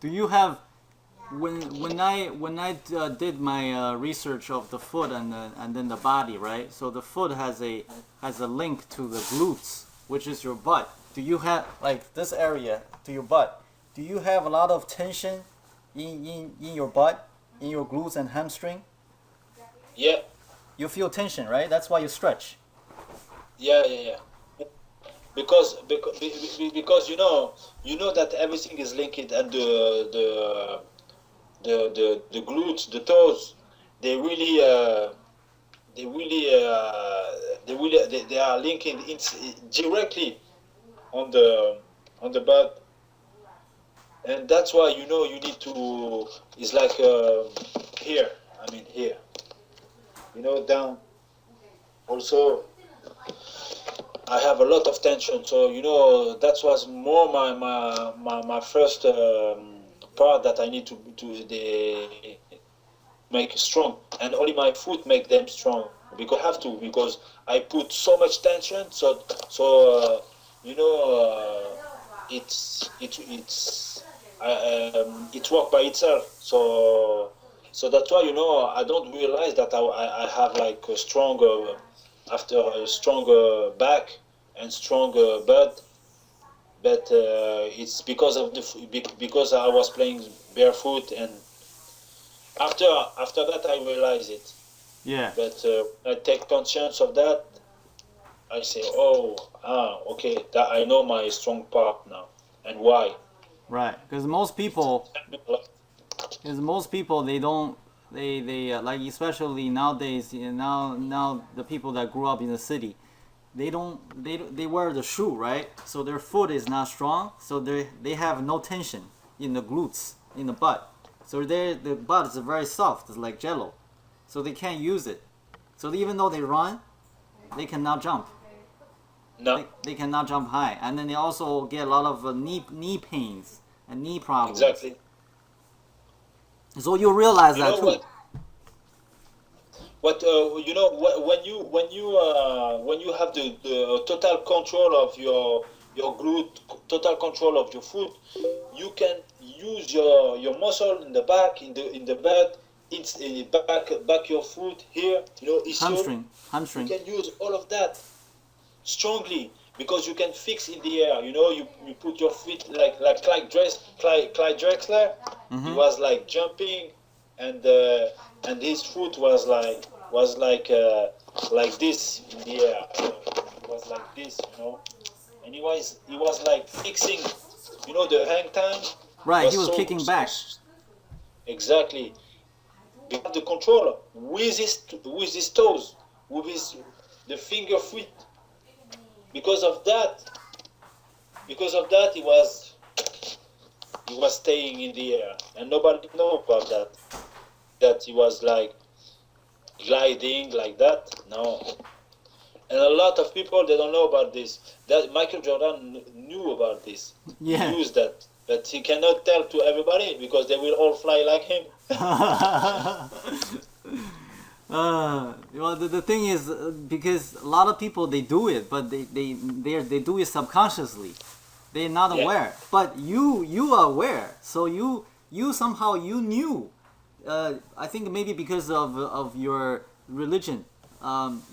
Do you have when I did my research of the foot and then the body, right? So the foot has a link to the glutes, which is your butt. Do you have like this area to your butt? Do you have a lot of tension in your butt, in your glutes and hamstring? Yeah, You feel tension, right? That's why you stretch. yeah. Because you know that everything is linked, and the glutes, the toes, they really they really they are linking directly on the butt, and that's why you need to. It's like here. I mean here. Down. Also, I have a lot of tension, so that was more my first part that I need to make strong, and only my foot make them strong because I have to, because I put so much tension, so it's it work by itself. So that's why I don't realize that I have like a stronger, after a stronger back and stronger butt, but it's because of because I was playing barefoot, and after after that I realize it. Yeah. But I take conscience of that. I say, oh, okay, that I know my strong part now and why. Right. Because most people they don't they like especially nowadays now the people that grew up in the city they wear the shoe, right, so their foot is not strong, so they have no tension in the glutes, in the butt, so the butt is very soft, it's like jello, so they can't use it, so even though they run they cannot jump, No, they cannot jump high, and then they also get a lot of knee pains and knee problems. exactly. So you realize You that know too. when you have the total control of your glute, total control of your foot, you can use your muscle in the back, in the butt, in the back your foot here, ischial. You Hamstring. can use all of that strongly, because you can fix in the air. You put your feet like Clyde Drexler. He Mm-hmm. was like jumping, and his foot was like this in the air. It was like this. And he was like fixing. The hang time Right, he was was so, kicking so back. exactly. He had the control with his toes, with his the finger feet. Because of that, he was staying in the air, and nobody know about that. That he was like gliding like that. No, and a lot of people, they don't know about this. That Michael Jordan knew about this. He Yeah. used that, but he cannot tell to everybody because they will all fly like him. Well, the thing is, because a lot of people they do it, but they do it subconsciously. They're not Yeah, aware. But you are aware. So you somehow you knew. I think maybe because of your religion,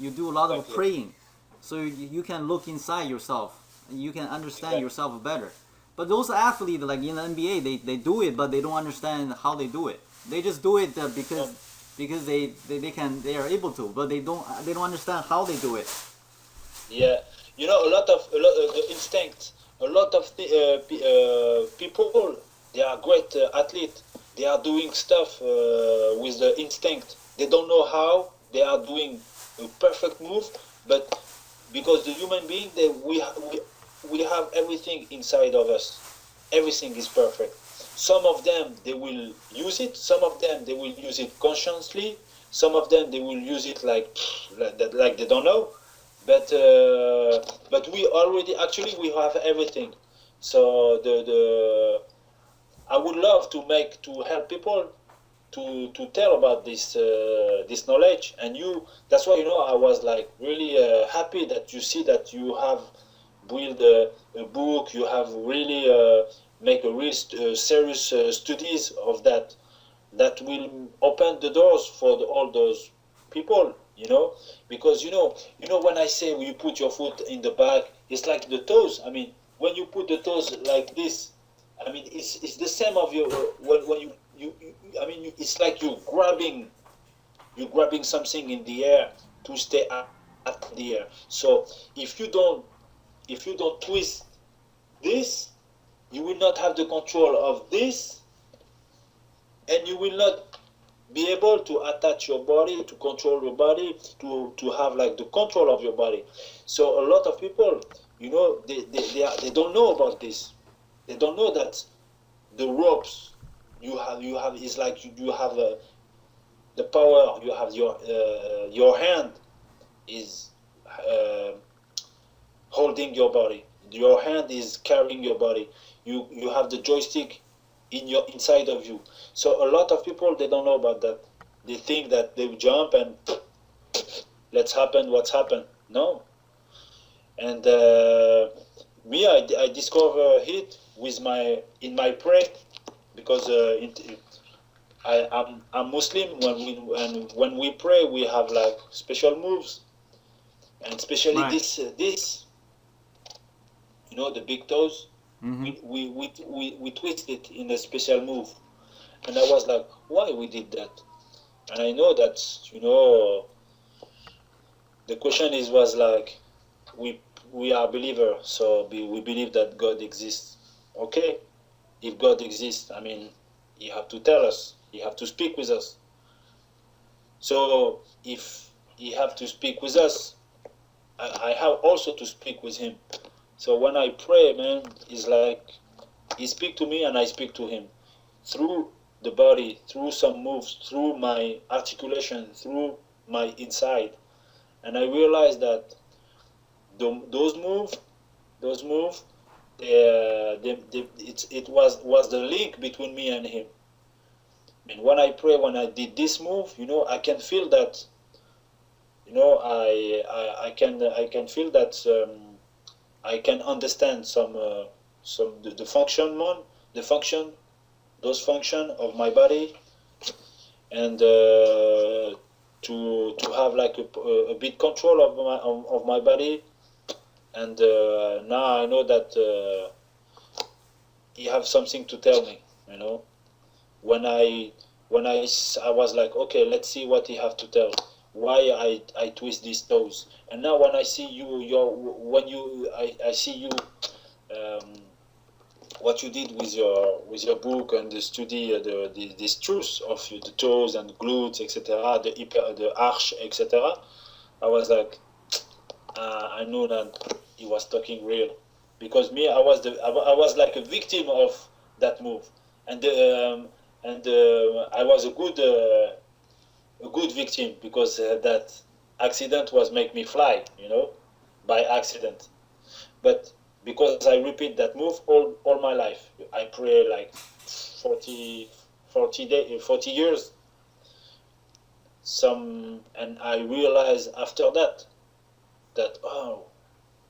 you do a lot of exactly. praying, so you can look inside yourself. You can understand Exactly. yourself better. But those athletes, like in the NBA, they do it, but they don't understand how they do it. They just do it No. because they are able to, but they don't understand how they do it. Yeah, the instinct. A lot of people, they are great athletes. They are doing stuff with the instinct. They don't know how they are doing a perfect move, but because the human being, we have everything inside of us. Everything is perfect. Some of them they will use it. Some of them they will use it consciously. Some of them they will use it like they don't know, but we already, actually, we have everything. So the I would love to help people to tell about this knowledge, and that's why I was like really happy that you see that you have built a book, you have really make a real serious studies of that will open the doors for all those people, because when I say you put your foot in the back, it's like the toes. I mean, when you put the toes like this, I mean, it's the same of your when you I mean, it's like you're grabbing something in the air to stay at the air. So if you don't twist this, you will not have the control of this, and you will not be able to attach your body, to control your body, to have like the control of your body. So a lot of people, they don't know about this. They don't know that the ropes you have is like you have the power. You have your hand is holding your body. Your hand is carrying your body. You have the joystick inside of you. So a lot of people, they don't know about that. They think that they jump and let's happen what's happened. No. And me, I discover it in my prayer, because I'm Muslim. When we pray, we have like special moves, and especially Right. this the big toes. Mm-hmm. We twist it in a special move, and I was like, why we did that? And I know that the question was like, we are believers, so we believe that God exists. Okay, if God exists, I mean, you have to tell us, you have to speak with us. So if you have to speak with us, I have also to speak with him. So when I pray, man, it's like he speaks to me and I speak to him through the body, through some moves, through my articulation, through my inside. And I realized that those moves, it was the link between me and him. And when I pray, when I did this move, I can feel that. I can feel that. I can understand some the function, those function of my body, and to have like a bit control of my body. And now I know that he have something to tell me. When I was like, okay, let's see what he have to tell. Why I twist these toes. And now when I see I see you, what you did with your book and the study, this truth of the toes and glutes, etc., the arch, etc., I was like, I knew that he was talking real, because me, I was like a victim of that move, and I was a good victim, because that accident was make me fly, by accident. But because I repeat that move all my life, I pray like 40 years. And I realized after that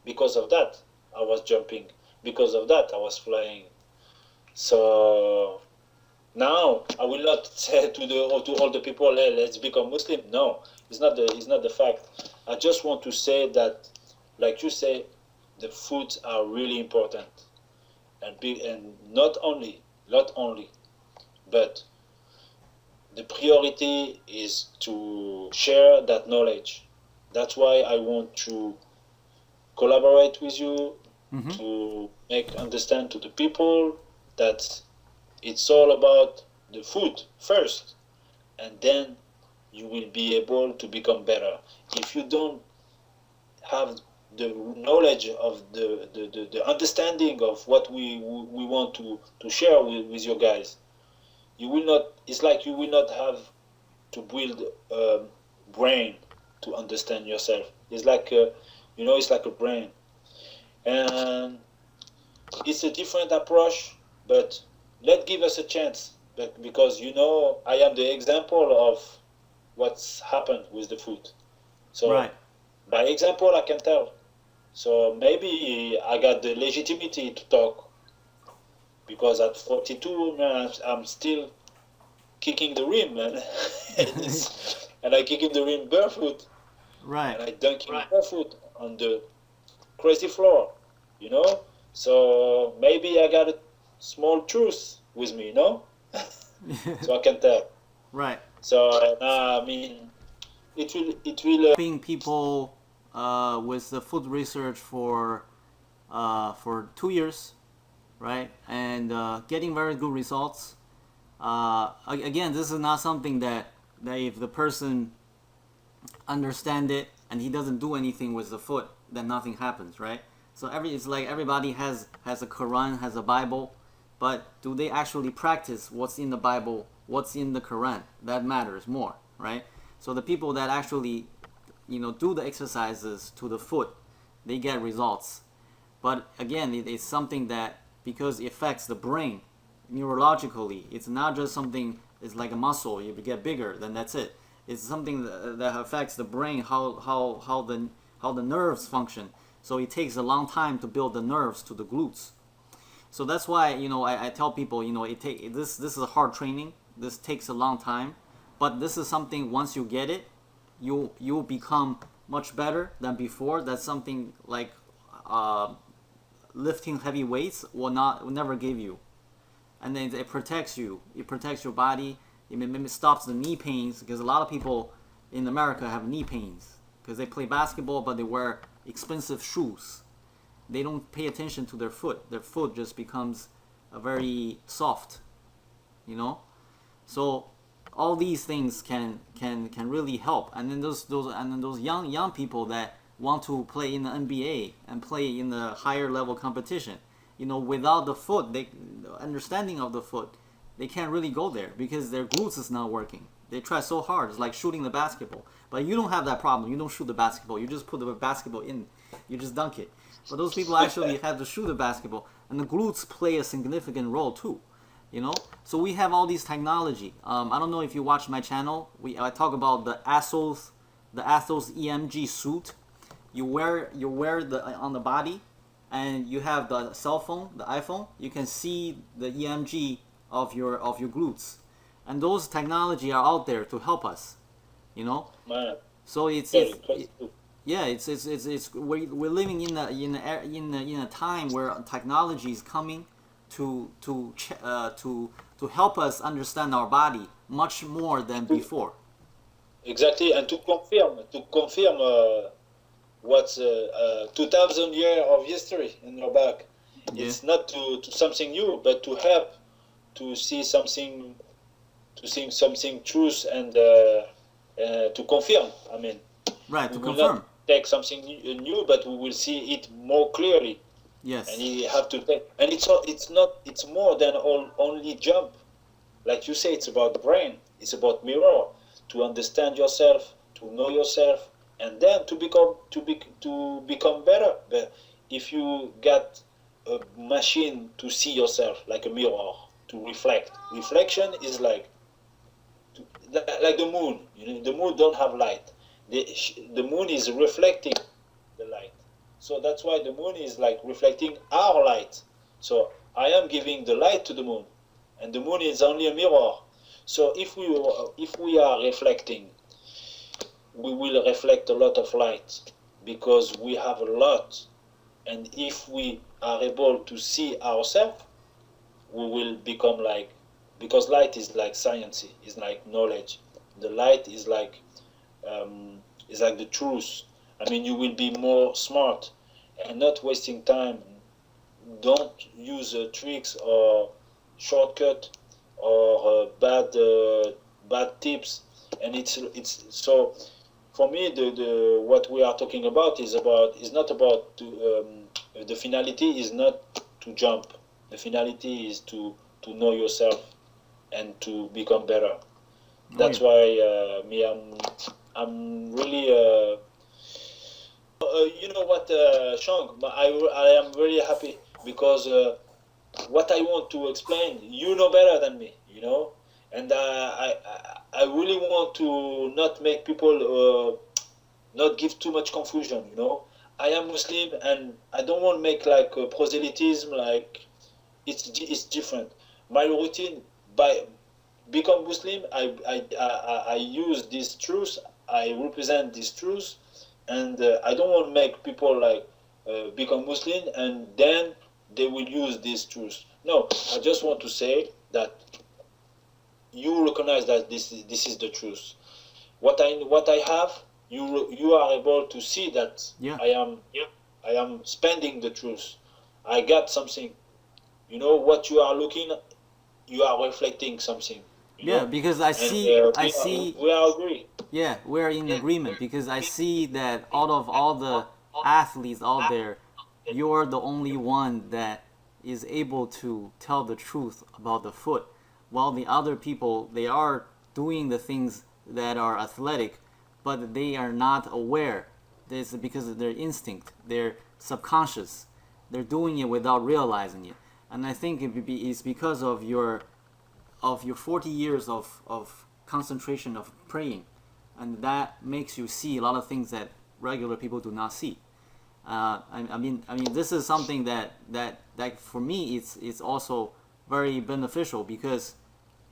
because of that I was jumping, because of that I was flying. So now I will not say to all the people, hey, let's become Muslim. No, it's not the fact. I just want to say that, like you say, the foods are really important, and not only, but the priority is to share that knowledge. That's why I want to collaborate with you, Mm-hmm. to make understand to the people that it's all about the food first, and then you will be able to become better. If you don't have the knowledge of the understanding of what we want to share with you guys, you will not, it's like you will not have to build a brain to understand yourself. It's like it's like a brain, and it's a different approach, but let's give us a chance. But because I am the example of what's happened with the food. So Right. by example, I can tell. So maybe I got the legitimacy to talk, because at 42, man, I'm still kicking the rim, man. And I kick in the rim barefoot, Right. and I dunk in barefoot on the crazy floor, you know. So maybe I got a small truth with me, you know, so I can tell. Right. So I mean, it will. Being people with the food research for 2 years, right, and getting very good results. Again, this is not something that if the person understand it and he doesn't do anything with the foot, then nothing happens, right? So it's like everybody has a Quran, has a Bible, but do they actually practice what's in the Bible, what's in the Quran? That matters more, right? So the people that actually, do the exercises to the foot, they get results. But again, it's something that, because it affects the brain neurologically, it's not just something. It's like a muscle. If you get bigger, then that's it. It's something that affects the brain, how the nerves function. So it takes a long time to build the nerves to the glutes. So that's why I tell people this is a hard training. This takes a long time, but this is something, once you get it, you'll become much better than before. That's something like lifting heavy weights will never give you. And then it protects you. It protects your body. It stops the knee pains, because a lot of people in America have knee pains because they play basketball, but they wear expensive shoes. They don't pay attention to their foot. Their foot just becomes very soft, So all these things can really help. And then those young people that want to play in the NBA and play in the higher level competition, without the foot, the understanding of the foot, they can't really go there because their glutes is not working. They try so hard. It's like shooting the basketball. But you don't have that problem. You don't shoot the basketball. You just put the basketball in. You just dunk it. But those people actually have to shoot the basketball. And the glutes play a significant role too. So we have all these technology. I don't know if you watch my channel. I talk about the Athos EMG suit. You wear on the body, and you have the cell phone, the iPhone. You can see the EMG of your glutes, and those technology are out there to help us. Man, So it's we're living in a time where technology is coming to help us understand our body much more than before. exactly, and to confirm what's 2,000 years of history in your back. Yeah. It's not to something new, but to help to see something truth, and to confirm. I mean, Right, we to will confirm. not take something new, but we will see it more clearly. Yes. And you have to take, and it's more than only jump. Like you say, it's about brain. It's about mirror, to understand yourself, to know yourself, and then to become better. But if you got a machine to see yourself, like a mirror, to reflect, reflection is like the moon. The moon don't have light. The moon is reflecting the light. So that's why the moon is like reflecting our light. So I am giving the light to the moon, and the moon is only a mirror. So if we are reflecting, we will reflect a lot of light, because we have a lot. And if we are able to see ourselves, we will become like, because light is like science, is like knowledge. The light is like the truth. I mean, you will be more smart and not wasting time. Don't use tricks or shortcut or bad tips. And it's so. For me, the what we are talking about is not about the finality is not to jump. The finality is to know yourself and to become better. That's why I'm really you know what, Shang, I am really happy, because what I want to explain, you know better than me, and I really want to not make people not give too much confusion. I am Muslim, and I don't want to make like proselytism, like it's different. My routine by become Muslim, I use this truth, I represent this truth, and I don't want to make people like become Muslim and then they will use this truth. No, I just want to say that you recognize that this is the truth. What I have, you are able to see that Yeah. I am spending the truth. I got something. What you are looking, you are reflecting something. Yeah, because I And see, I we are see, we are agree. yeah, we're in agreement because I see that out of all the athletes out there, you're the only one that is able to tell the truth about the foot, while the other people, they are doing the things that are athletic, but they are not aware. This is because of their instinct, their subconscious. They're doing it without realizing it. And I think it's because of your 40 years of concentration of praying, and that makes you see a lot of things that regular people do not see. I mean, this is something that for me it's also very beneficial because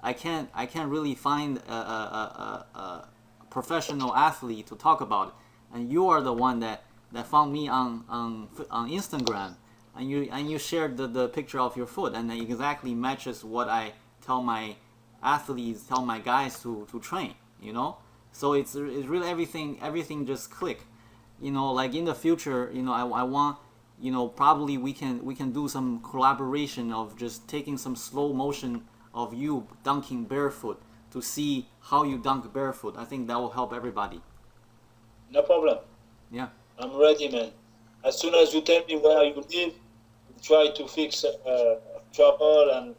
I can't really find a professional athlete to talk about it, and you are the one that found me on Instagram, and you shared the picture of your foot, and it exactly matches what I tell my athletes, tell my guys to train. So it's really everything just click. Like in the future, I want, probably we can do some collaboration of just taking some slow motion of you dunking barefoot to see how you dunk barefoot. I think that will help everybody. No problem. Yeah. I'm ready, man. As soon as you tell me where you live, we try to fix travel, and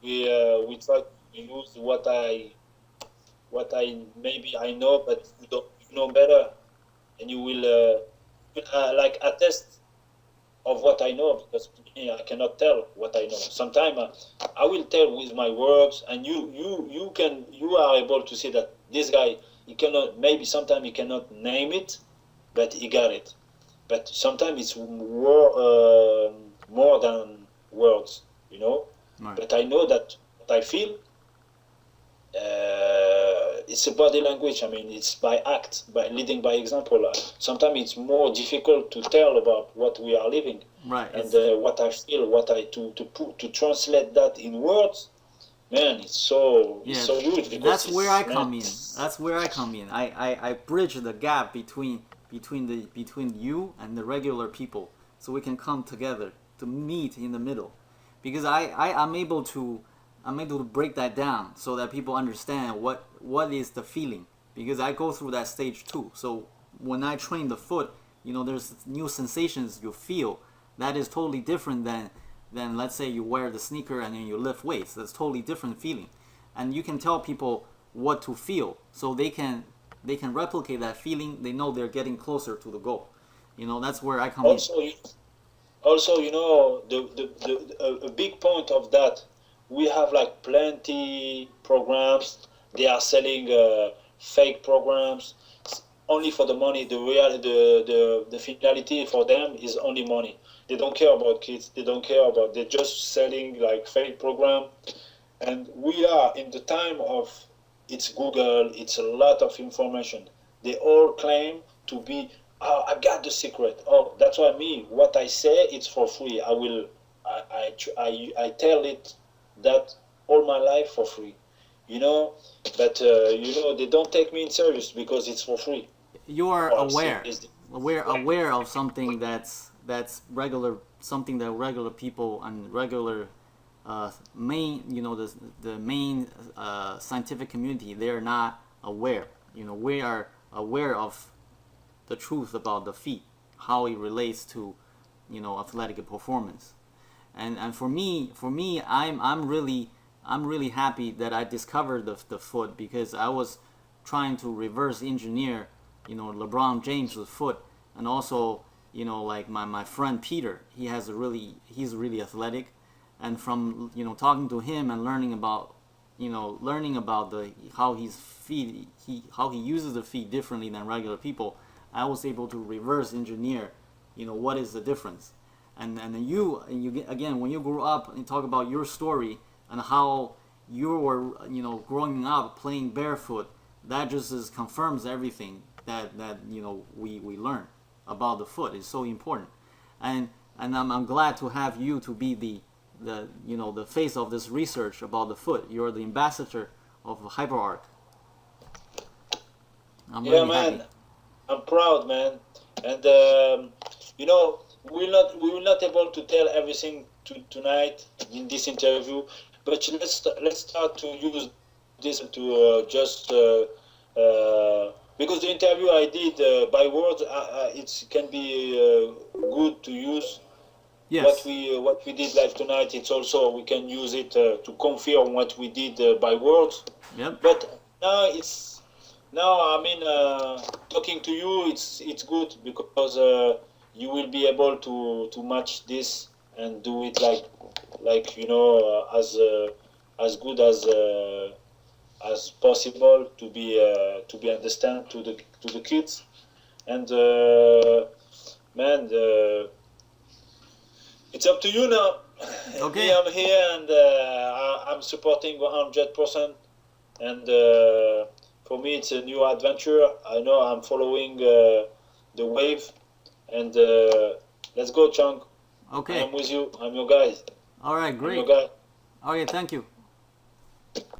we try to use what I maybe I know, but you know better, and you will like attest of what I know, because me, I cannot tell what I know. Sometimes I will tell with my words, and you are able to see that this guy, he cannot, maybe sometimes he cannot name it, but he got it. But sometimes it's more than words, you know. Right. But I know that what I feel, it's a body language. I mean, it's by act, by leading by example. Sometimes it's more difficult to tell about what we are living, Right. and It's what I feel, what I to translate that in words. Man, it's Yeah, so huge because that's where it's I man. come in. That's where I come in. I bridge the gap between you and the regular people, so we can come together to meet in the middle, because I'm able to break that down so that people understand what is the feeling, because I go through that stage too. So when I train the foot, there's new sensations you feel that is totally different than let's say you wear the sneaker and then you lift weights. That's totally different feeling, and you can tell people what to feel so they can replicate that feeling. They know they're getting closer to the goal. That's where I come in. Also, a big point of that, we have like plenty programs. They are selling fake programs only for the money. The finality for them is only money. They don't care about kids. They don't care about. They're just selling like fake program. And we are in the time of, it's Google. It's a lot of information. They all claim to be, oh, I got the secret. Oh, that's why me, what I say, it's for free. I tell it that all my life for free, you know. But they don't take me in serious because it's for free. You are Or aware of something that's regular, something that regular people and regular main the main scientific community, they're not aware. We are aware of the truth about the feet, how it relates to athletic performance. And for me, I'm really happy that I discovered the foot, because I was trying to reverse engineer LeBron James' foot, and also like my friend Peter. He's really athletic, and from talking to him and learning about the how his feet how he uses the feet differently than regular people, I was able to reverse engineer what is the difference. and again, when you grew up and talk about your story and how you were, growing up playing barefoot, that just confirms everything that we learn about the foot. Is so important, and I'm glad to have you to be the face of this research about the foot. You're the ambassador of HyperArc. I'm Yeah, really man. happy. I'm proud, man. And we will not able to tell everything tonight in this interview, but let's start to use this to just because the interview I did by words, it can be good to use. Yes. What we did live tonight, it's also we can use it to confirm what we did by words. Yep. But now I mean talking to you, it's good because you will be able to match this and do it like as good as possible to be understand to the kids. And man, it's up to you now. Okay. Me, I'm here and I'm supporting 100%. And for me, it's a new adventure. I know I'm following the wave. And let's go, Chunk. Okay. I'm with you. I'm your guy. All right. I'm Great. your guy. Okay. Thank you.